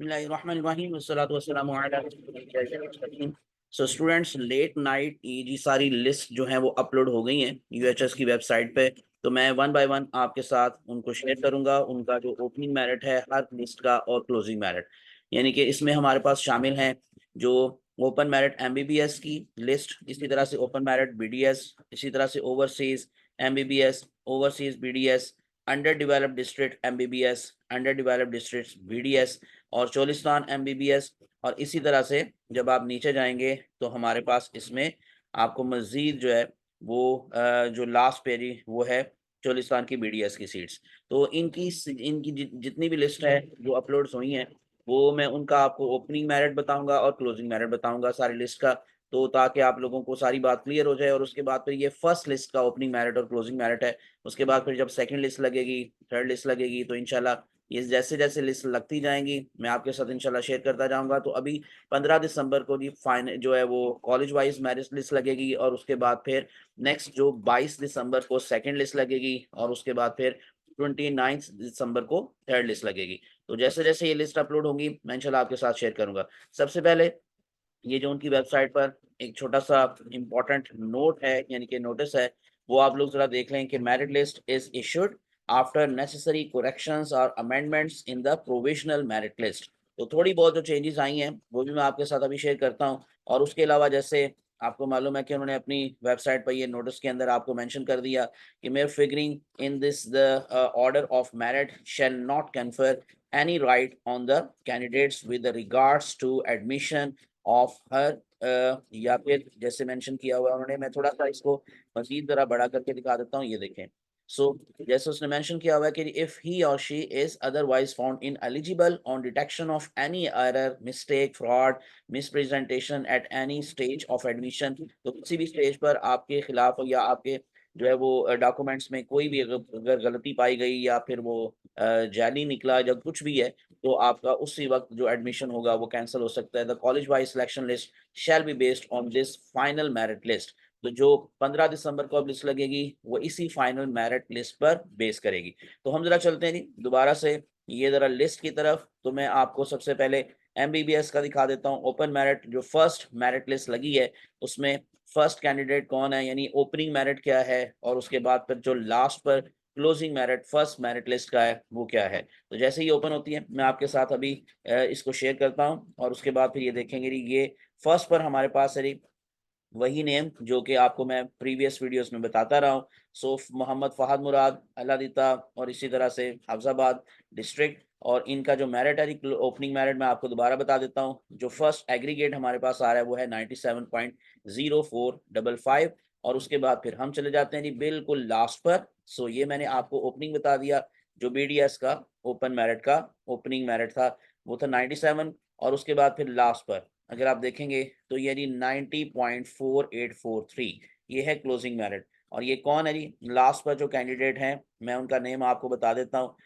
बिस्मिल्लाहिर्रहमानिर्रहीम वस्सलातु वस्सलामु अला रसूलिल्लाह। So students, late night ये सारी लिस्ट जो है वो अपलोड हो गई हैं यूएचएस की वेबसाइट पे। तो मैं वन बाय वन आपके साथ उनको शेयर करूंगा, उनका जो ओपनिंग मेरिट है हर लिस्ट का और क्लोजिंग मेरिट। यानी कि इसमें हमारे पास शामिल हैं जो ओपन मेरिट एमबीबीएस की लिस्ट, इसी तरह से ओपन मेरिट बीडीएस, इसी तरह से overseas MBBS, overseas BDS, under developed district MBBS, under developed district BDS और चोलिस्तान एमबीबीएस। और इसी तरह से जब आप नीचे जाएंगे तो हमारे पास इसमें आपको मजीद जो है वो जो लास्ट पेरी वो है चोलिस्तान की बीडीएस की सीट्स। तो इनकी जितनी भी लिस्ट है जो अपलोड्स हुई हैं वो मैं उनका आपको ओपनिंग मेरिट बताऊंगा और क्लोजिंग मेरिट बताऊंगा सारी लिस्ट का। तो ताकि आप लोगों को सारी बात क्लियर हो जाए, और उसके बाद फिर ये फर्स्ट लिस्ट का ओपनिंग मेरिट और क्लोजिंग मेरिट है। उसके बाद फिर जब सेकंड लिस्ट लगेगी, थर्ड लिस्ट लगेगी, तो इंशाल्लाह ये जैसे जैसे लिस्ट लगती जाएंगी मैं आपके साथ इंशाल्लाह शेयर करता जाऊंगा। तो अभी 15 दिसंबर को जी फाइनल जो है वो कॉलेज वाइज मेरिट लिस्ट लगेगी, और उसके बाद फिर नेक्स्ट जो 22 दिसंबर को सेकंड लिस्ट लगेगी, और उसके बाद फिर 29 दिसंबर को थर्ड लिस्ट लगेगी। तो जैसे जैसे ये लिस्ट अपलोड होंगी मैं इंशाल्लाह आपके साथ शेयर करूंगा। सबसे पहले ये जो उनकी वेबसाइट पर एक छोटा सा इंपॉर्टेंट नोट है, यानी कि नोटिस है, वो आप लोग जरा देख लें कि merit list is issued after necessary corrections और amendments in the provisional merit list. तो थोड़ी बहुत जो चेंजेस आई हैं वो भी मैं आपके साथ अभी शेयर करता हूं। और उसके अलावा जैसे आपको मालूम है कि उन्होंने अपनी वेबसाइट पर ये नोटिस के अंदर आपको मेंशन कर दिया कि mayor figuring in this the order of merit shall not confer any right on the candidates with regards to admission of her, या फिर जैसे मेंशन किया हुआ है उन्होंने, मैं थोड़ा सा इसको मजीद जरा बड़ा करके दिखा देता हूँ, ये देखें। जैसे उसने मेंशन किया हुआ है कि if he or she is otherwise found ineligible on detection of any error, mistake, fraud, misrepresentation at any stage of admission. तो किसी भी स्टेज पर आपके खिलाफ या आपके जो है वो डॉक्यूमेंट्स में कोई भी अगर गलती पाई गई या फिर वो जाली निकला या कुछ भी है, तो आपका उसी वक्त जो एडमिशन होगा वो कैंसिल हो सकता है। The college wise selection list shall be based on this final merit list. तो जो 15 दिसंबर को अब लिस्ट लगेगी वो इसी फाइनल मेरिट लिस्ट पर बेस करेगी। तो हम जरा चलते हैं जी दोबारा से ये जरा लिस्ट की तरफ। तो मैं आपको सबसे पहले एमबीबीएस का दिखा देता हूँ ओपन मेरिट। जो फर्स्ट मेरिट लिस्ट लगी है उसमें फर्स्ट कैंडिडेट कौन है, यानी ओपनिंग मेरिट क्या है, और उसके बाद फिर जो लास्ट पर closing merit first merit list का है वो क्या है। तो जैसे ही ओपन होती है मैं आपके साथ अभी इसको शेयर करता हूँ, और उसके बाद फिर ये देखेंगे ये फर्स्ट पर हमारे पास है वही नेम जो कि आपको मैं प्रीवियस वीडियोस में बताता रहा हूँ। सो मोहम्मद फहद मुराद अलादिता, और इसी तरह से हफ्जाबाद डिस्ट्रिक्ट। और इनका जो मेरिट है ओपनिंग मेरिट मैं आपको दोबारा बता देता हूँ। जो फर्स्ट एग्रीगेट हमारे पास आ रहा है वो है 97.0455। और उसके बाद फिर हम चले जाते हैं जी बिल्कुल लास्ट पर। सो ये मैंने आपको ओपनिंग बता दिया। जो बीडीएस का ओपन मेरिट का ओपनिंग मेरिट था वो था 97। और उसके बाद फिर लास्ट पर अगर आप देखेंगे तो ये जी 90.4843 ये है क्लोजिंग मेरिट। और ये कौन है जी लास्ट पर जो कैंडिडेट हैं मैं उनका नेम आपको बता देता हूँ।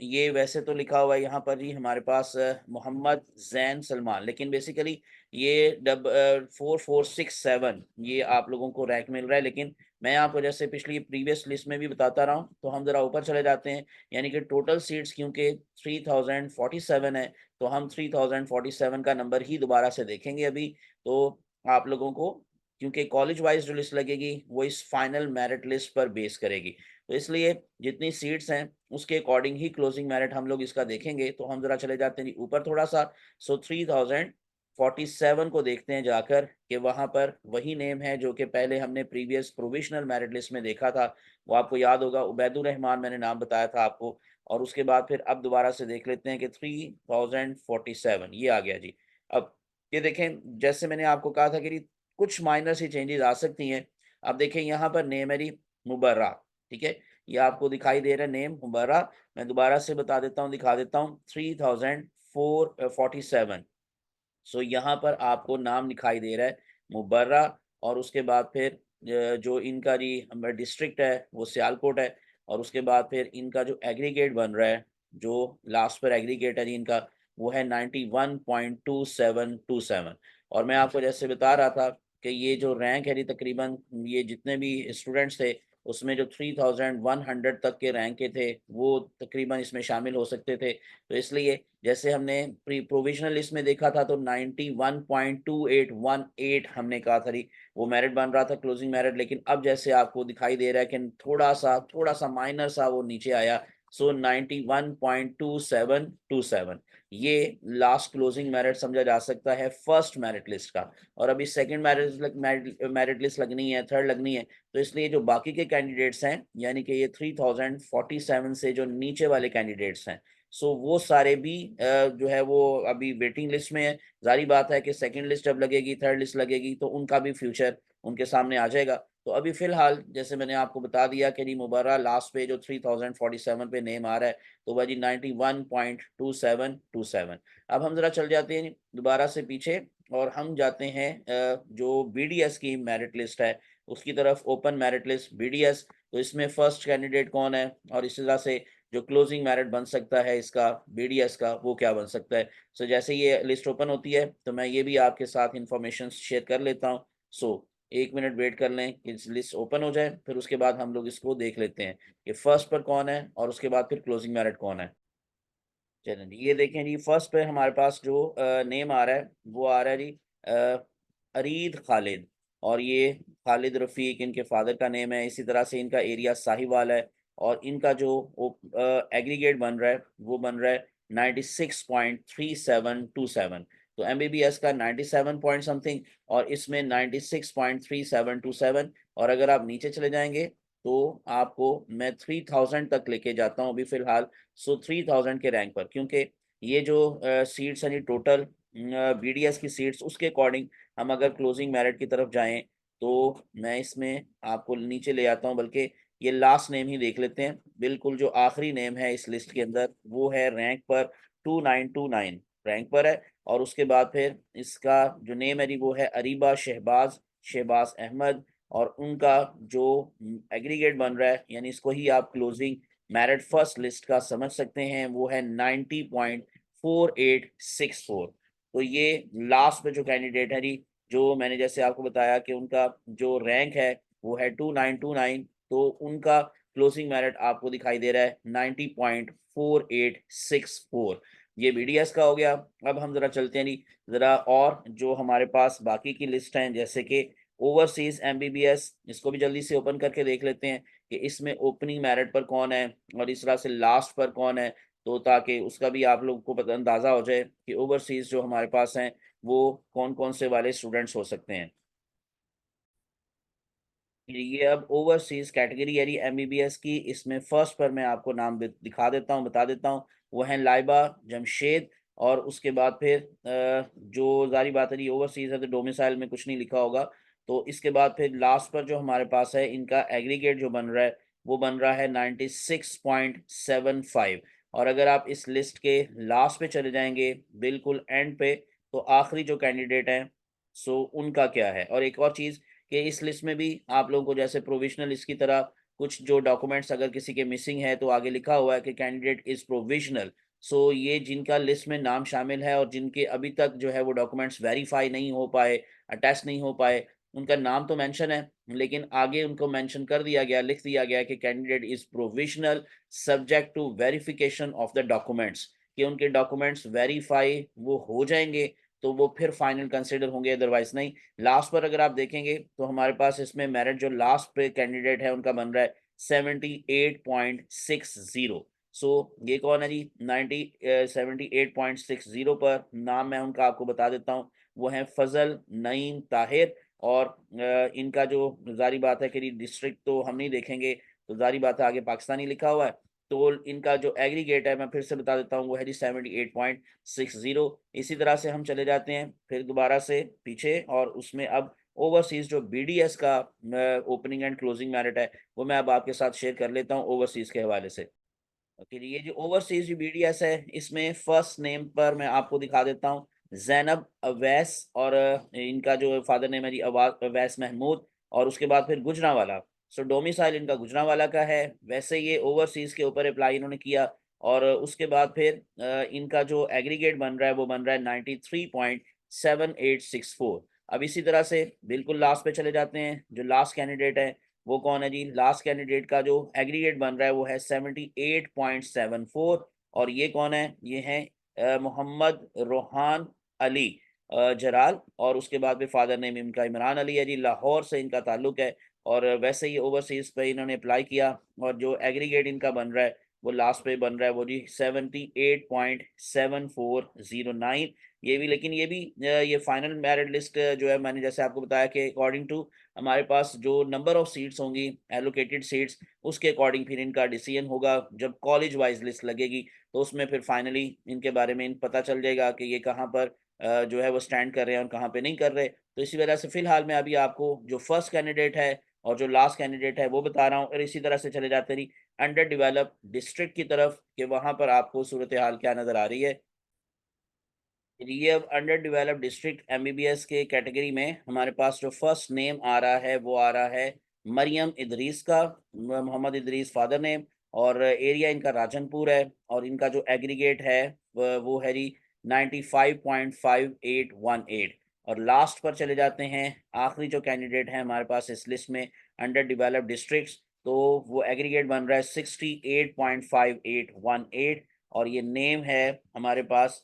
ये वैसे तो लिखा हुआ है यहाँ पर जी हमारे पास मोहम्मद जैन सलमान, लेकिन बेसिकली ये 4467 ये आप लोगों को रैंक मिल रहा है। लेकिन मैं आपको जैसे पिछली प्रीवियस लिस्ट में भी बताता रहा हूँ, तो हम जरा ऊपर चले जाते हैं। यानी कि टोटल सीट्स क्योंकि 3047 है, तो हम 3047 का नंबर ही दोबारा से देखेंगे अभी। तो आप लोगों को क्योंकि कॉलेज वाइज जो लिस्ट लगेगी वो इस फाइनल मेरिट लिस्ट पर बेस करेगी, तो इसलिए जितनी सीट्स हैं उसके अकॉर्डिंग ही क्लोजिंग मेरिट हम लोग इसका देखेंगे। तो हम जरा चले जाते हैं जी ऊपर थोड़ा सा। 3047 को देखते हैं जाकर कि वहां पर वही नेम है जो कि पहले हमने प्रीवियस प्रोविजनल मेरिट लिस्ट में देखा था। वो आपको याद होगा, उबैदुर रहमान मैंने नाम बताया था आपको। और उसके बाद फिर अब दोबारा से देख लेते हैं कि 3047 ये आ गया जी। अब ये देखें जैसे मैंने आपको कहा था कि कुछ माइनर सी चेंजेस आ सकती हैं। अब देखें यहाँ पर नेम है जी मुबर्रा, ठीक है, ये आपको दिखाई दे रहा है नेम मुबर्रा। मैं दोबारा से बता देता हूँ, दिखा देता हूँ 3047। यहाँ पर आपको नाम दिखाई दे रहा है मुबर्रा। और उसके बाद फिर जो इनका जी डिस्ट्रिक्ट है वो सियालकोट है। और उसके बाद फिर इनका जो एग्रीगेट बन रहा है, जो लास्ट पर एग्रीगेट है जी इनका, वो है 91.2727। और मैं आपको जैसे बता रहा था कि ये जो रैंक है जी तकरीबन ये जितने भी स्टूडेंट्स थे उसमें जो 3100 तक के रैंक के थे वो तकरीबन इसमें शामिल हो सकते थे। तो इसलिए जैसे हमने प्री प्रोविजनल लिस्ट में देखा था तो 91.2818 हमने कहा था वो मेरिट बन रहा था क्लोजिंग मेरिट, लेकिन अब जैसे आपको दिखाई दे रहा है कि थोड़ा सा माइनर सा वो नीचे आया। सो 91.2727 ये लास्ट क्लोजिंग मेरिट समझा जा सकता है फर्स्ट मेरिट लिस्ट का। और अभी सेकंड मेरिट लिस्ट लगनी है, थर्ड लगनी है, तो इसलिए जो बाकी के कैंडिडेट्स हैं यानी कि ये 3047 से जो नीचे वाले कैंडिडेट्स हैं, सो वो सारे भी जो है वो अभी वेटिंग लिस्ट में है। जारी बात है कि सेकंड लिस्ट जब लगेगी, थर्ड लिस्ट लगेगी, तो उनका भी फ्यूचर उनके सामने आ जाएगा। तो अभी फिलहाल जैसे मैंने आपको बता दिया कि जी मुबर्रा लास्ट पे जो 3047 पे नेम आ रहा है, तो वह जी 91.2727। अब हम जरा चल जाते हैं दोबारा से पीछे और हम जाते हैं जो बीडीएस की मेरिट लिस्ट है उसकी तरफ। ओपन मेरिट लिस्ट बीडीएस, तो इसमें फर्स्ट कैंडिडेट कौन है और इसी तरह से जो क्लोजिंग मेरिट बन सकता है इसका बीडीएस का वो क्या बन सकता है। सो जैसे ये लिस्ट ओपन होती है तो मैं ये भी आपके साथ इंफॉर्मेशन शेयर कर लेता हूँ। सो 1 मिनट वेट कर लें कि लिस्ट ओपन हो जाए, फिर उसके बाद हम लोग इसको देख लेते हैं कि फर्स्ट पर कौन है और उसके बाद फिर क्लोजिंग मेरिट कौन है। चलें जी, ये देखें जी फर्स्ट पे हमारे पास जो नेम आ रहा है वो आ रहा है जी अरीद खालिद। और ये खालिद रफ़ीक इनके फादर का नेम है। इसी तरह से इनका एरिया साहिवाल है और इनका जो एग्रीगेट बन रहा है वो बन रहा है 96.3727। तो एमबीबीएस का 97 पॉइंट समथिंग और इसमें 96.3727। और अगर आप नीचे चले जाएंगे तो आपको मैं 3000 तक लेके जाता हूँ अभी फिलहाल। सो 3000 के रैंक पर, क्योंकि ये जो सीट्स हैं टोटल बीडीएस की सीट्स उसके अकॉर्डिंग हम अगर क्लोजिंग मेरिट की तरफ जाएं तो मैं इसमें आपको नीचे ले आता हूं। बल्कि ये लास्ट नेम ही देख लेते हैं। बिल्कुल जो आखिरी नेम है इस लिस्ट के अंदर वो है रैंक पर 2929 रैंक पर है। और उसके बाद फिर इसका जो नेम है वो है अरीबा शहबाज शहबाज अहमद। और उनका जो एग्रीगेट बन रहा है यानी इसको ही आप क्लोजिंग मेरिट फर्स्ट लिस्ट का समझ सकते हैं वो है 90.4864। तो ये लास्ट में जो कैंडिडेट है जी, जो मैंने जैसे आपको बताया कि उनका जो रैंक है वो है 2929, तो उनका क्लोजिंग मेरिट आपको दिखाई दे रहा है 90.4864। ये बीडीएस का हो गया। अब हम जरा चलते हैं जी जरा और जो हमारे पास बाकी की लिस्ट हैं जैसे कि ओवरसीज एमबीबीएस, इसको भी जल्दी से ओपन करके देख लेते हैं कि इसमें ओपनिंग मेरिट पर कौन है और इस तरह से लास्ट पर कौन है, तो ताकि उसका भी आप लोग को पता अंदाजा हो जाए कि ओवरसीज जो हमारे पास हैं वो कौन कौन से वाले स्टूडेंट्स हो सकते हैं। ये अब ओवरसीज कैटेगरी यानी एमबीबीएस की, इसमें फर्स्ट पर मैं आपको नाम दिखा देता हूँ, बता देता हूँ। वो है लाइबा जमशेद। और उसके बाद फिर जो जारी बात है ओवरसीज है तो डोमिसाइल में कुछ नहीं लिखा होगा। तो इसके बाद फिर लास्ट पर जो हमारे पास है इनका एग्रीगेट जो बन रहा है वो बन रहा है 96.75। और अगर आप इस लिस्ट के लास्ट पे चले जाएंगे बिल्कुल एंड पे, तो आखिरी जो कैंडिडेट है सो उनका क्या है। और एक और चीज़ कि इस लिस्ट में भी आप लोगों को जैसे प्रोविजनल लिस्ट की तरह कुछ जो डॉक्यूमेंट्स अगर किसी के मिसिंग है तो आगे लिखा हुआ है कि कैंडिडेट इज प्रोविजनल। सो ये जिनका लिस्ट में नाम शामिल है और जिनके अभी तक जो है वो डॉक्यूमेंट्स वेरीफाई नहीं हो पाए, अटैच नहीं हो पाए, उनका नाम तो मेंशन है लेकिन आगे उनको मेंशन कर दिया गया, लिख दिया गया कि candidate is provisional subject to verification of the documents, कि उनके डॉक्यूमेंट्स वेरीफाई वो हो जाएंगे तो वो फिर फाइनल कंसिडर होंगे, अदरवाइज नहीं। लास्ट पर अगर आप देखेंगे तो हमारे पास इसमें मेरिट जो लास्ट पे कैंडिडेट है उनका बन रहा है 78.60। सो ये कौन है जी 78.60 पर नाम मैं उनका आपको बता देता हूँ। वो है फजल नईम ताहिर। और इनका जो जारी बात है कि डिस्ट्रिक्ट तो हम नहीं देखेंगे, तो जारी बात है आगे पाकिस्तानी लिखा हुआ है। तो इनका जो एग्रीगेट है मैं फिर से बता देता हूँ वो है जी 78.60। इसी तरह से हम चले जाते हैं फिर दोबारा से पीछे और उसमें अब ओवरसीज जो बीडीएस का ओपनिंग एंड क्लोजिंग मेरिट है वो मैं अब आपके साथ शेयर कर लेता हूँ ओवरसीज के हवाले से। ओके जी, ये जो ओवरसीज जो बीडीएस है इसमें फर्स्ट नेम पर मैं आपको दिखा देता हूँ जैनब अवैस। और इनका जो फादर नेम है जी अवैस महमूद। और उसके बाद फिर गुजरांवाला। सो डोमिसाइल इनका गुजरांवाला का है। वैसे ये ओवरसीज के ऊपर अप्लाई इन्होंने किया। और उसके बाद फिर इनका जो एग्रीगेट बन रहा है वो बन रहा है 93.7864। अब इसी तरह से बिल्कुल लास्ट पे चले जाते हैं जो लास्ट कैंडिडेट है वो कौन है जी? लास्ट कैंडिडेट का जो एग्रीगेट बन रहा है वो है 78.74। और ये कौन है? ये है मोहम्मद रोहान अली जराल। और उसके बाद में फादर नेम इनका इमरान अली है जी, लाहौर से इनका ताल्लुक है। और वैसे ही ओवरसीज पे इन्होंने अप्लाई किया, और जो एग्रीगेट इनका बन रहा है वो लास्ट पे बन रहा है वो जी 78.7409। ये भी, लेकिन ये भी ये फाइनल मेरिट लिस्ट जो है, मैंने जैसे आपको बताया कि अकॉर्डिंग टू हमारे पास जो नंबर ऑफ सीट्स होंगी, एलोकेटेड सीट्स, उसके अकॉर्डिंग फिर इनका डिसीजन होगा। जब कॉलेज वाइज लिस्ट लगेगी तो उसमें फिर फाइनली इनके बारे में पता चल जाएगा कि ये कहाँ पर जो है वो स्टैंड कर रहे हैं और कहाँ पे नहीं कर रहे। तो इसी वजह से फिलहाल मैं अभी आपको जो फर्स्ट कैंडिडेट है और जो लास्ट कैंडिडेट है वो बता रहा हूँ, और इसी तरह से चले जाते रही अंडर डेवलप डिस्ट्रिक्ट की तरफ कि वहां पर आपको सूरत हाल क्या नजर आ रही है। ये अब अंडर डेवलप्ड डिस्ट्रिक्ट एमबीबीएस के कैटेगरी में हमारे पास जो फर्स्ट नेम आ रहा है वो आ रहा है मरियम इदरीस का, मोहम्मद इदरीस फादर नेम। और एरिया इनका राजनपुर है, और इनका जो एग्रीगेट है वो है जी 95.5818। और लास्ट पर चले जाते हैं, आखिरी जो कैंडिडेट है हमारे पास इस लिस्ट में अंडर डेवलप्ड डिस्ट्रिक्ट्स, तो वो एग्रीगेट बन रहा है 68.5818। और ये नेम है हमारे पास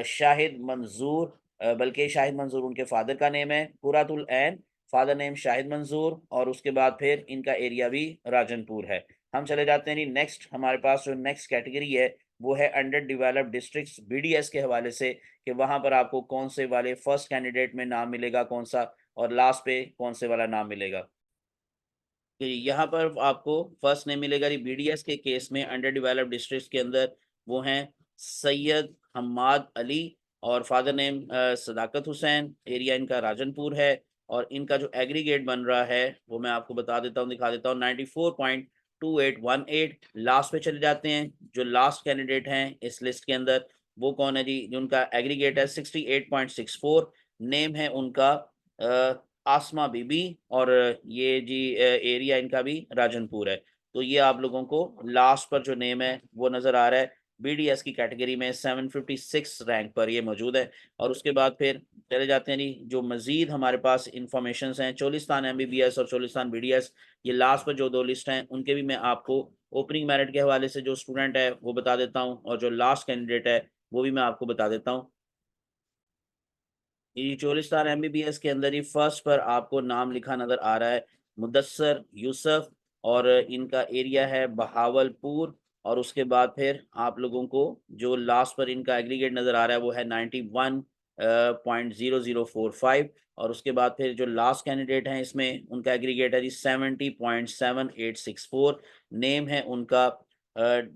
शाहिद मंजूर, बल्कि शाहिद मंजूर उनके फादर का नेम है, कुरातुल ऐन, फादर नेम शाहिद मंजूर। और उसके बाद फिर इनका एरिया भी राजनपुर है। हम चले जाते हैं नेक्स्ट, हमारे पास जो नेक्स्ट कैटेगरी है वो है अंडर डेवलप्ड डिस्ट्रिक्ट्स बीडीएस के हवाले से, कि वहां पर आपको कौन से वाले फर्स्ट कैंडिडेट में नाम मिलेगा कौन सा, और लास्ट पे कौन से वाला नाम मिलेगा। कि यहाँ पर आपको फर्स्ट नेम मिलेगा जी बीडीएस के केस में अंडर डेवलप्ड डिस्ट्रिक्ट के अंदर, वो हैं सैयद हम्माद अली, और फादर नेम सदाकत हुसैन, एरिया इनका राजनपुर है। और इनका जो एग्रीगेट बन रहा है वो मैं आपको बता देता हूँ, दिखा देता हूँ, 94.2818। लास्ट पे चले जाते हैं, जो लास्ट कैंडिडेट हैं इस लिस्ट के अंदर वो कौन है जी? जो उनका एग्रीगेट है 68.64। नेम है उनका आसमा बीबी, और ये जी एरिया इनका भी राजनपुर है। तो ये आप लोगों को लास्ट पर जो नेम है वो नज़र आ रहा है, बीडीएस की कैटेगरी में 756 रैंक पर ये मौजूद है। और उसके बाद फिर चले जाते हैं जी, जो मजीद हमारे पास इंफॉर्मेशन हैं चोलिस्तान एमबीबीएस और चोलिस्तान बीडीएस, ये लास्ट पर जो दो लिस्ट हैं उनके भी मैं आपको ओपनिंग मेरिट के हवाले से जो स्टूडेंट है वो बता देता हूँ, और जो लास्ट कैंडिडेट है वो भी मैं आपको बता देता हूँ। ये चोलिस्तान एमबीबीएस के अंदर ही फर्स्ट पर आपको नाम लिखा नजर आ रहा है मुदस्सर यूसुफ, और इनका एरिया है बहावलपुर। और उसके बाद फिर आप लोगों को जो लास्ट पर इनका एग्रीगेट नजर आ रहा है वो है 91.0045। और उसके बाद फिर जो लास्ट कैंडिडेट हैं इसमें उनका एग्रीगेट है जी 70.7864। नेम है उनका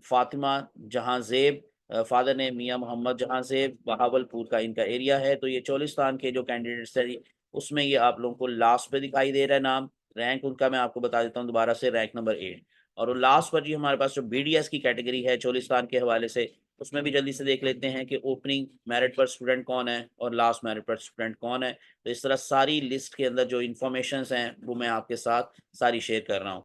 फातिमा जहां जेब, फादर ने मियां मोहम्मद जहां से, बहावलपुर का इनका एरिया है। तो ये चोलिस्तान के जो कैंडिडेट्स है उसमें ये आप लोगों को लास्ट पे दिखाई दे रहा है नाम। रैंक उनका मैं आपको बता देता हूँ दोबारा से, रैंक नंबर 8। और वो लास्ट पर जी हमारे पास जो बीडीएस की कैटेगरी है चोलिस्तान के हवाले से, उसमें भी जल्दी से देख लेते हैं कि ओपनिंग मेरिट पर स्टूडेंट कौन है और लास्ट मेरिट पर स्टूडेंट कौन है। तो इस तरह सारी लिस्ट के अंदर जो इन्फॉर्मेशन हैं वो मैं आपके साथ सारी शेयर कर रहा हूँ।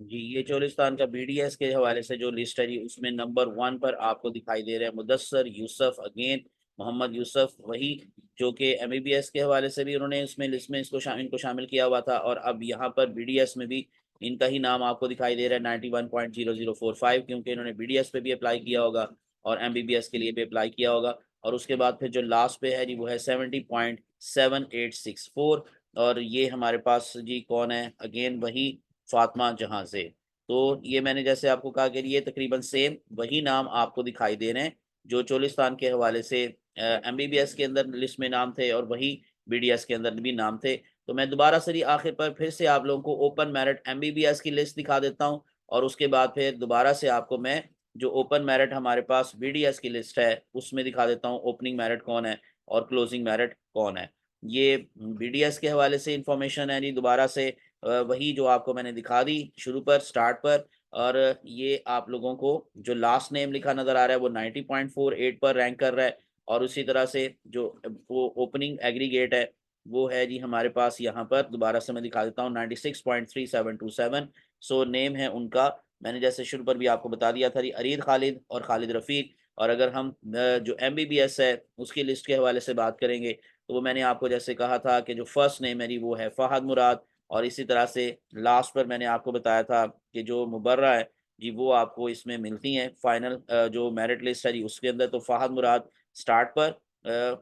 जी, ये चोलिस्तान का बीडीएस के हवाले से जो लिस्ट है जी उसमें नंबर 1 पर आपको दिखाई दे रहा है मुदस्सर यूसुफ, अगेन मोहम्मद यूसुफ, वही जो कि एमबीबीएस के हवाले से भी उन्होंने इसमें लिस्ट में इनको शामिल किया हुआ था, और अब यहाँ पर बीडीएस में भी इनका ही नाम आपको दिखाई दे रहा है 91.0045, क्योंकि इन्होंने बीडीएस पे भी अप्लाई किया होगा और एमबीबीएस के लिए भी अप्लाई किया होगा। और उसके बाद फिर जो लास्ट पे है जी वो है 70.7864। और ये हमारे पास जी कौन है? अगेन वही फातिमा जहां से। तो ये मैंने जैसे आपको कहा कि ये तकरीबन सेम वही नाम आपको दिखाई दे रहे हैं जो चोलिस्तान के हवाले से एमबीबीएस के अंदर लिस्ट में नाम थे, और वही बीडीएस के अंदर भी नाम थे। तो मैं दोबारा से आखिर पर फिर से आप लोगों को ओपन मेरिट एमबीबीएस की लिस्ट दिखा देता हूँ, और उसके बाद फिर दोबारा से आपको मैं जो ओपन मेरिट हमारे पास बीडीएस की लिस्ट है उसमें दिखा देता हूँ ओपनिंग मेरिट कौन है और क्लोजिंग मेरिट कौन है। ये बीडीएस के हवाले से इंफॉर्मेशन है जी, दोबारा से वही जो आपको मैंने दिखा दी शुरू पर, स्टार्ट पर। और ये आप लोगों को जो लास्ट नेम लिखा नजर आ रहा है वो 90.48 पर रैंक कर रहा है। और उसी तरह से जो वो ओपनिंग एग्रीगेट है वो है जी हमारे पास यहाँ पर, दोबारा से मैं दिखा देता हूँ, 96.3727। सो नेम है उनका, मैंने जैसे शुरू पर भी आपको बता दिया था जी, अरीद खालिद और खालिद रफ़ीक। और अगर हम जो एमबीबीएस है उसकी लिस्ट के हवाले से बात करेंगे तो वो मैंने आपको जैसे कहा था कि जो फर्स्ट नेम है जी वो है फहद मुराद, और इसी तरह से लास्ट पर मैंने आपको बताया था कि जो मुबर्रा है जी, वो आपको इसमें मिलती हैं फाइनल जो मेरिट लिस्ट है जी उसके अंदर। तो फ़हद मुराद स्टार्ट पर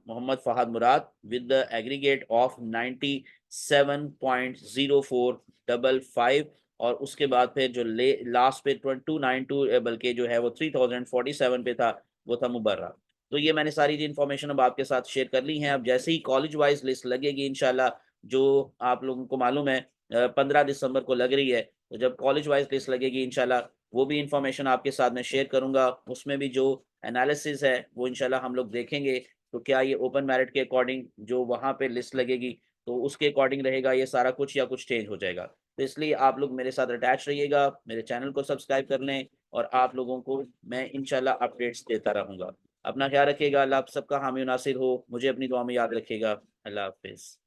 मोहम्मद फ़हद मुराद विद द एग्रीगेट ऑफ 97.0455, और उसके बाद फिर जो लास्ट पे 292 बल्कि जो है वो 3047 पे था, वो था मुबर्रा। तो ये मैंने सारी जी इन्फॉर्मेशन अब आपके साथ शेयर कर ली हैं। अब जैसे ही कॉलेज वाइज लिस्ट लगेगी इंशाल्लाह, जो आप लोगों को मालूम है 15 दिसंबर को लग रही है, तो जब कॉलेज वाइज लिस्ट लगेगी इंशाल्लाह वो भी इन्फॉर्मेशन आपके साथ में शेयर करूँगा। उसमें भी जो एनालिसिस है वो इंशाल्लाह हम लोग देखेंगे, तो क्या ये ओपन मेरिट के अकॉर्डिंग जो वहाँ पे लिस्ट लगेगी, तो उसके अकॉर्डिंग रहेगा ये सारा कुछ या कुछ चेंज हो जाएगा। तो इसलिए आप लोग मेरे साथ अटैच रहिएगा, मेरे चैनल को सब्सक्राइब कर लें, और आप लोगों को मैं इंशाल्लाह अपडेट्स देता रहूँगा। अपना ख्याल रखिएगा, अल्लाह आप सबका हामी नासिर हो, मुझे अपनी दुआ में याद रखिएगा। अल्लाह हाफ़िज़।